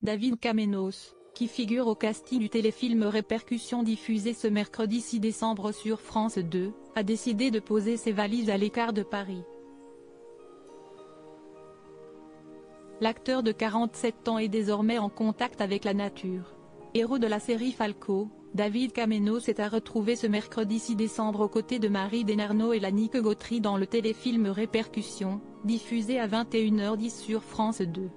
David Kamenoš, qui figure au casting du téléfilm Répercussions diffusé ce mercredi 6 décembre sur France 2, a décidé de poser ses valises à l'écart de Paris. L'acteur de 47 ans est désormais en contact avec la nature. Héros de la série Falco, David Kamenoš s'est retrouvé ce mercredi 6 décembre aux côtés de Marie Denarno et Lannick Gautry dans le téléfilm Répercussions, diffusé à 21h10 sur France 2.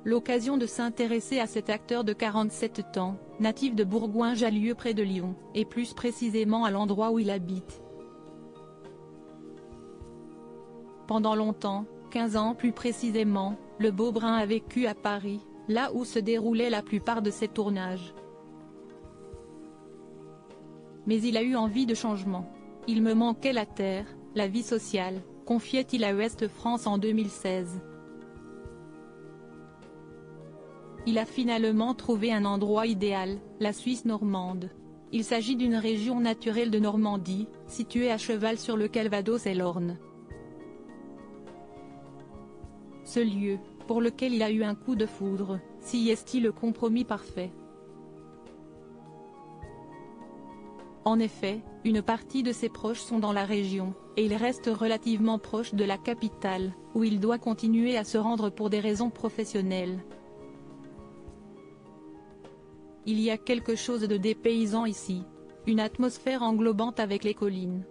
L'occasion de s'intéresser à cet acteur de 47 ans, natif de Bourgoin-Jallieu près de Lyon, et plus précisément à l'endroit où il habite. Pendant longtemps, 15 ans plus précisément, le Beaubrun a vécu à Paris, là où se déroulaient la plupart de ses tournages. Mais il a eu envie de changement. Il me manquait la terre, la vie sociale, confiait-il à Ouest France en 2016. Il a finalement trouvé un endroit idéal, la Suisse normande. Il s'agit d'une région naturelle de Normandie, située à cheval sur le Calvados et l'Orne. Ce lieu, pour lequel il a eu un coup de foudre, s'y est-il le compromis parfait. En effet, une partie de ses proches sont dans la région, et il reste relativement proche de la capitale, où il doit continuer à se rendre pour des raisons professionnelles. Il y a quelque chose de dépaysant ici, une atmosphère englobante avec les collines.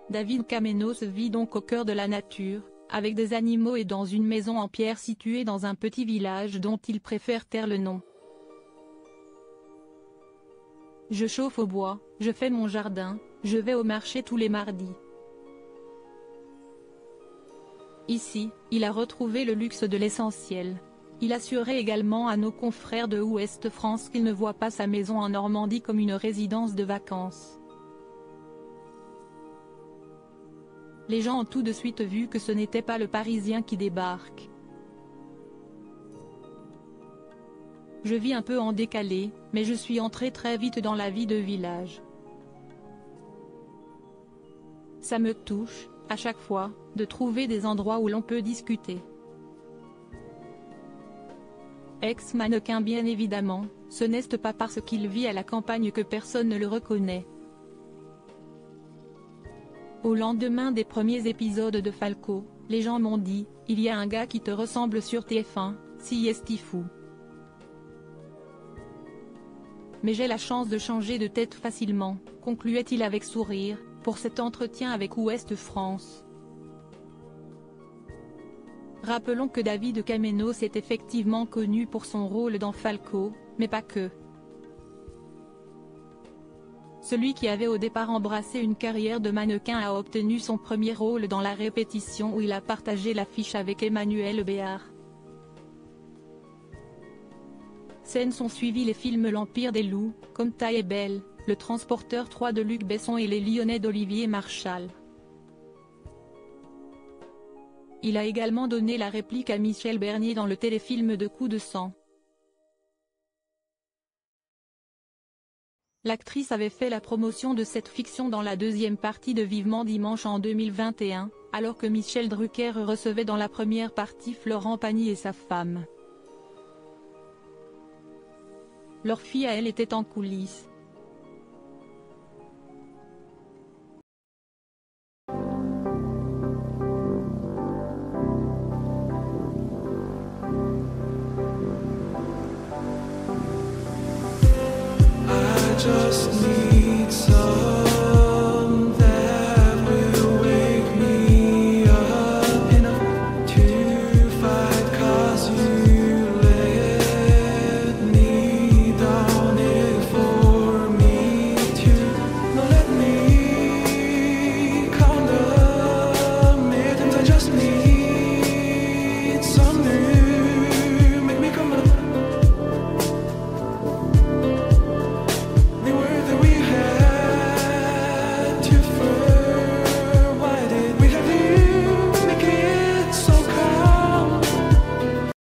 David Kamenoš vit donc au cœur de la nature, avec des animaux et dans une maison en pierre située dans un petit village dont il préfère taire le nom. Je chauffe au bois, je fais mon jardin, je vais au marché tous les mardis. Ici, il a retrouvé le luxe de l'essentiel. Il assurait également à nos confrères de Ouest France qu'il ne voit pas sa maison en Normandie comme une résidence de vacances. Les gens ont tout de suite vu que ce n'était pas le Parisien qui débarque. Je vis un peu en décalé, mais je suis entré très vite dans la vie de village. Ça me touche, à chaque fois, de trouver des endroits où l'on peut discuter. Ex-mannequin bien évidemment, ce n'est pas parce qu'il vit à la campagne que personne ne le reconnaît. Au lendemain des premiers épisodes de Falco, les gens m'ont dit, il y a un gars qui te ressemble sur TF1, si est-il fou. Mais j'ai la chance de changer de tête facilement, concluait-il avec sourire, pour cet entretien avec Ouest France. Rappelons que David Kamenoš est effectivement connu pour son rôle dans Falco, mais pas que. Celui qui avait au départ embrassé une carrière de mannequin a obtenu son premier rôle dans La Répétition où il a partagé l'affiche avec Emmanuel Béard. Scènes sont suivis les films L'Empire des loups, comme Taille est belle, Le Transporteur 3 de Luc Besson et Les Lyonnais d'Olivier Marchal. Il a également donné la réplique à Michel Bernier dans le téléfilm de Coup de sang. L'actrice avait fait la promotion de cette fiction dans la deuxième partie de Vivement Dimanche en 2021, alors que Michel Drucker recevait dans la première partie Florent Pagny et sa femme. Leur fille à elle était en coulisses. Just need